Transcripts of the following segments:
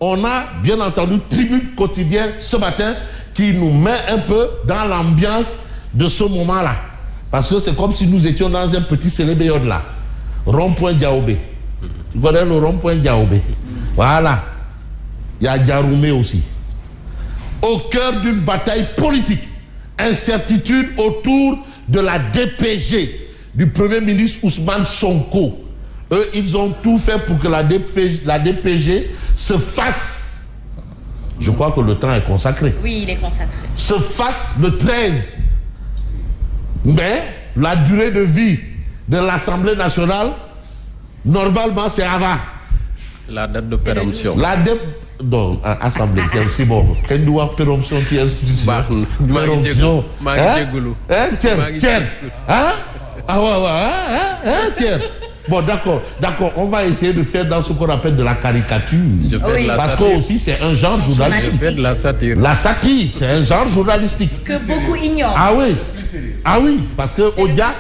on a bien entendu Tribune Quotidienne ce matin qui nous met un peu dans l'ambiance de ce moment-là. Parce que c'est comme si nous étions dans un petit célébéode là. Rond-point Diaobé. Vous connaissez le rond-point Diaobé? Voilà. Il y a Diaroumé aussi. Au cœur d'une bataille politique, incertitude autour de la DPG du Premier ministre Ousmane Sonko. Eux, ils ont tout fait pour que la DPG se fasse. Je crois que le temps est consacré. Oui, il est consacré. Se fasse le 13. Mais la durée de vie de l'Assemblée nationale, normalement, c'est avant. La date de péremption. Non, Assemblée, c'est bon. Quelle doit péremption qui est institution? Péremption. Tiens. Hein? Ah ouais, tiens. Bon, d'accord. On va essayer de faire dans ce qu'on appelle de la caricature. Parce que aussi, c'est un genre journalistique. Je fais de la satire. La satire, c'est un genre journalistique. Que beaucoup ignorent. Ah oui, parce que Odia,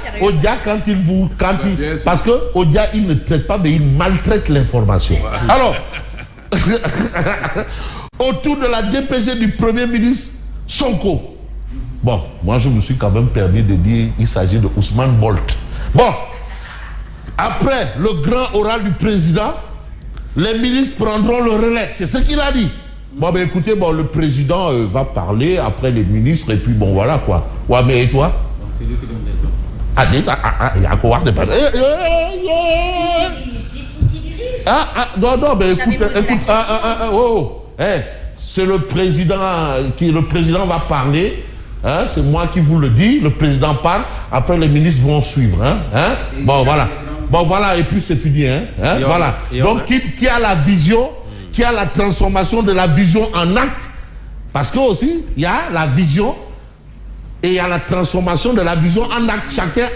parce que Odia, il ne traite pas, mais il maltraite l'information. Alors, autour de la DPG du Premier ministre Sonko. Bon, moi je me suis quand même permis de dire qu'il s'agit de Ousmane Bolt. Bon, après le grand oral du président, les ministres prendront le relais. C'est ce qu'il a dit. Bon, ben écoutez, le président va parler après les ministres et puis bon, voilà quoi. Ouais, mais et toi? C'est lui qui donne les ordres. Il y a quoi? Non, mais écoute, c'est le président le président va parler. Hein, c'est moi qui vous le dis. Le président parle. Après, les ministres vont suivre. Bon, voilà. Et puis, c'est fini. Voilà. Donc, qui a la vision, qui a la transformation de la vision en acte. Parce que aussi, il y a la vision et il y a la transformation de la vision en acte. Chacun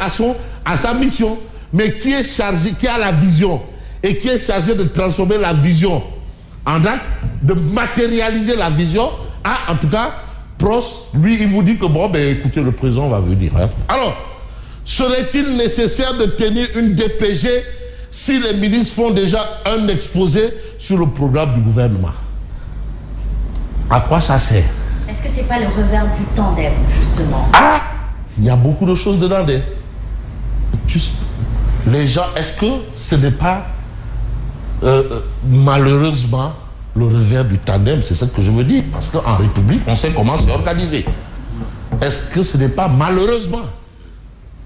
a sa mission. Mais qui est chargé, qui a la vision et qui est chargé de transformer la vision en acte, de matérialiser la vision, en tout cas, Pros, lui, il vous dit que écoutez, le président va venir. Alors, serait-il nécessaire de tenir une DPG si les ministres font déjà un exposé sur le programme du gouvernement? À quoi ça sert? Est-ce que c'est pas le revers du tandem, justement? Il y a beaucoup de choses dedans. Les gens, est-ce que ce n'est pas malheureusement le revers du tandem? C'est ce que je veux dire. Parce qu'en République, on sait comment c'est organisé. Est-ce que ce n'est pas malheureusement?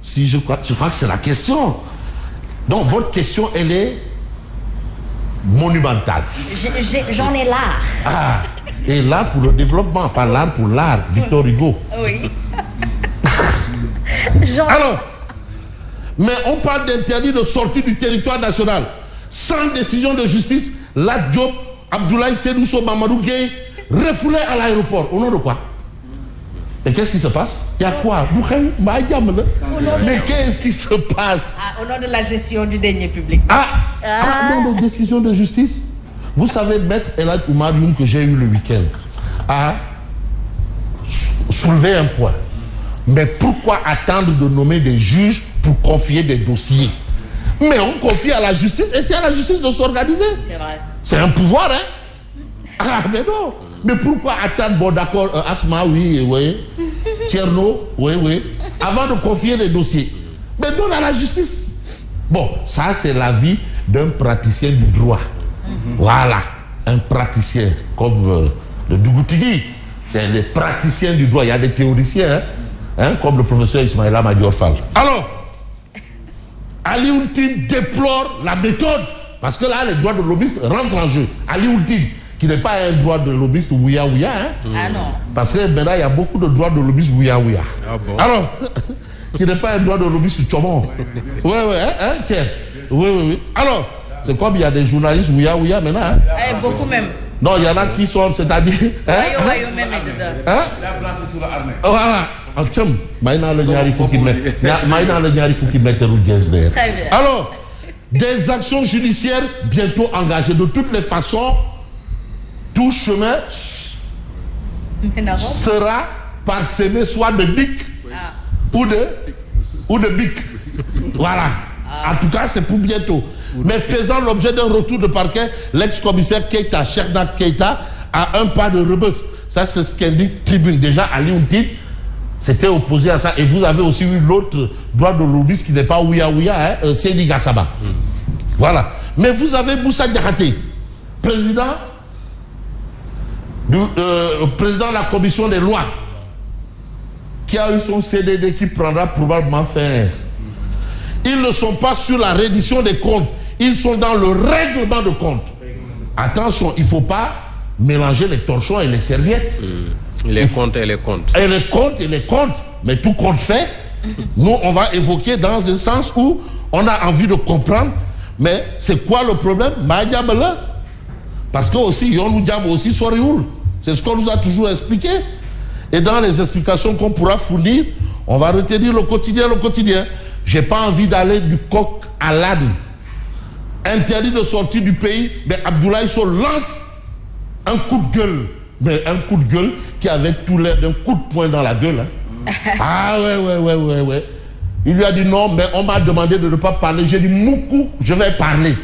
Je crois que c'est la question. Donc, votre question, elle est monumentale. J'en ai l'art. Et l'art pour le développement, pas l'art pour l'art. Victor Hugo. Oui. Alors, mais on parle d'interdit de sortie du territoire national sans décision de justice. Lat Diop, Abdoulaye Seydou Mamadou Gueye, refoulés à l'aéroport. Au nom de quoi? Et qu'est-ce qui se passe? Il y a quoi? Mais qu'est-ce qui se passe? Au nom de la gestion du denier public. Non, de décision de justice. Vous savez, Maître Elad Oumar Youm, que j'ai eu le week-end, a soulevé un point. Mais pourquoi attendre de nommer des juges pour confier des dossiers? Mais on confie à la justice et c'est à la justice de s'organiser. C'est vrai. C'est un pouvoir, mais non. Mais pourquoi attendre? Bon, d'accord, Asma, oui. Tierno, oui. Avant de confier les dossiers. Mais donne à la justice. Bon, ça, c'est l'avis d'un praticien du droit. Voilà, un praticien comme le Dougoutigi. C'est les praticiens du droit. Il y a des théoriciens, comme le professeur Ismaïla Madior Fall. Alors, Ali Oultine déplore la méthode. Parce que là, les droits de lobbyistes rentrent en jeu. Ali Oultine, qui n'est pas un droit de lobbyiste ouïa. Non. Parce que maintenant, il y a beaucoup de droits de lobbyistes ouïa. Bon. Alors, qui n'est pas un droit de lobbyiste chomon. Tiens. Oui. Alors, c'est comme il y a des journalistes ouïa maintenant. Beaucoup même. Non, il y en a qui sont, c'est-à-dire... Wayo même est dedans. La place sur l'armée. Voilà. Très bien. Alors, des actions judiciaires bientôt engagées. De toutes les façons, tout chemin sera parsemé soit de bic ou de bic. Voilà. En tout cas, c'est pour bientôt. mais faisant l'objet d'un retour de parquet, l'ex-commissaire Keita, Chernak Keita, à un pas de Rebus. Ça, c'est ce qu'indique Tribune. Déjà, Ali Ountit s'était opposé à ça. Et vous avez aussi eu l'autre droit de l'ONUS qui n'est pas Ouya, Seydi Gassama. Voilà. Mais vous avez Moussa Diakhaté, président de la commission des lois, qui a eu son CDD qui prendra probablement fin. Ils ne sont pas sur la reddition des comptes, ils sont dans le règlement de compte. Attention, il ne faut pas mélanger les torchons et les serviettes. Les comptes et les comptes. Et les comptes et les comptes. Mais tout compte fait, nous, on va évoquer dans un sens où on a envie de comprendre. Mais c'est quoi le problème? Parce que aussi, on nous dit aussi Sorioul. C'est ce qu'on nous a toujours expliqué. Et dans les explications qu'on pourra fournir, on va retenir le quotidien, le quotidien. J'ai pas envie d'aller du coq à l'âne. Interdit de sortir du pays, mais Abdoulaye Sow lance un coup de gueule. Mais un coup de gueule qui avait tout l'air d'un coup de poing dans la gueule. Hein. Ah ouais. Il lui a dit non, mais on m'a demandé de ne pas parler. J'ai dit Moukou, je vais parler.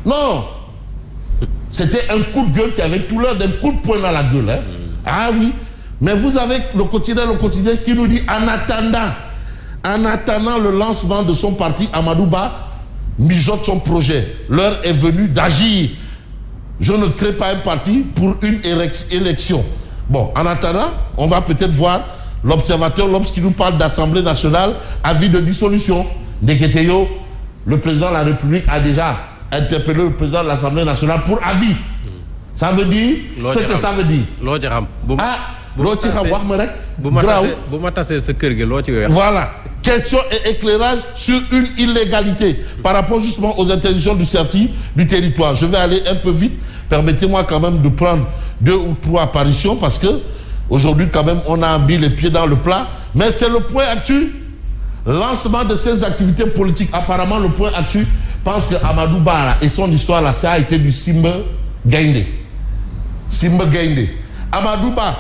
Non. C'était un coup de gueule qui avait tout l'air d'un coup de poing dans la gueule. Hein. Ah oui. Mais vous avez le quotidien qui nous dit en attendant le lancement de son parti, Amadou Ba mijote son projet. L'heure est venue d'agir. Je ne crée pas un parti pour une élection. Bon, en attendant, on va peut-être voir l'observateur, lorsqu'il nous parle d'Assemblée nationale, avis de dissolution. Neketeyo, le président de la République a déjà interpellé le président de l'Assemblée nationale pour avis. Ça veut dire ce que ça veut dire. Voilà. Question et éclairage sur une illégalité par rapport justement aux interdictions du CERTI du territoire. Je vais aller un peu vite. Permettez-moi quand même de prendre 2 ou 3 apparitions parce que aujourd'hui quand même on a mis les pieds dans le plat. Mais c'est le point actu. Lancement de ces activités politiques. Apparemment le point actu pense que Amadou Ba et son histoire là, ça a été du Simba Gaindé. Simba Gaindé. Amadou Ba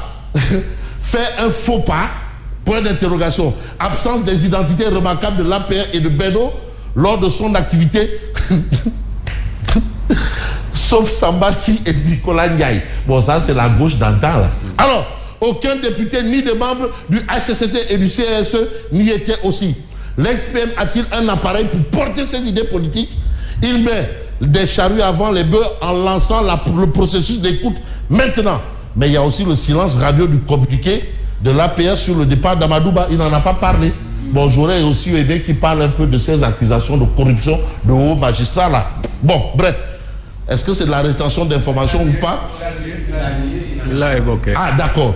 fait un faux pas. Point d'interrogation. Absence des identités remarquables de l'APR et de Beno lors de son activité. Sauf Sambassi et Nicolas Ndiaye. Bon, ça, c'est la gauche d'antan, là. Alors, aucun député ni des membres du HCCT et du CRSE n'y était aussi. L'ex-PM a-t-il un appareil pour porter ses idées politiques? Il met des charrues avant les bœufs en lançant le processus d'écoute maintenant. Mais il y a aussi le silence radio du communiqué de l'APR sur le départ d'Amadou Ba. Il n'en a pas parlé. Bon, j'aurais aussi aidé qu'il parle un peu de ces accusations de corruption de hauts magistrats là. Bon, bref. Est-ce que c'est de la rétention d'informations ou pas? Il l'a évoqué. Ah, d'accord.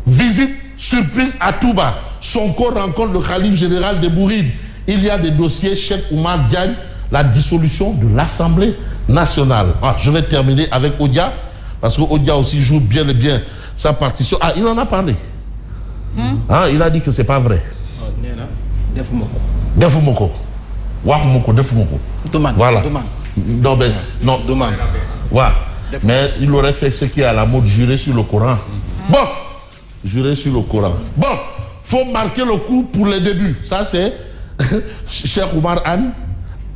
Visite surprise à Touba. Sonko rencontre le khalife général de Bouride. Il y a des dossiers Cheikh Oumar Diagne, la dissolution de l'Assemblée nationale. Ah, je vais terminer avec Odia, parce que Odia aussi joue bien et bien sa partition. Ah, il en a parlé. Ah, il a dit que c'est pas vrai. Defumoko. Wahmoko, Defumoko. Voilà. Non, mais non. Voilà. Mais il aurait fait ce qui est à la mode, jurer sur le Coran. Bon, jurer sur le Coran. Bon, faut marquer le coup pour les débuts. Ça, c'est Cheikh Oumar Anne,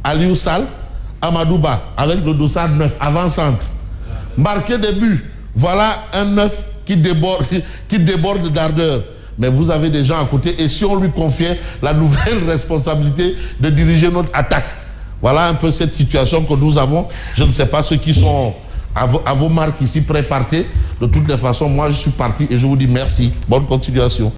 Aliou Sall, Amadou Ba, avec le dossard 9, avant-centre. Marquer début. Voilà un 9 qui déborde d'ardeur. Mais vous avez des gens à côté. Et si on lui confiait la nouvelle responsabilité de diriger notre attaque? Voilà un peu cette situation que nous avons. Je ne sais pas ceux qui sont à vos marques ici, préparés. De toutes les façons, moi je suis parti et je vous dis merci. Bonne continuation.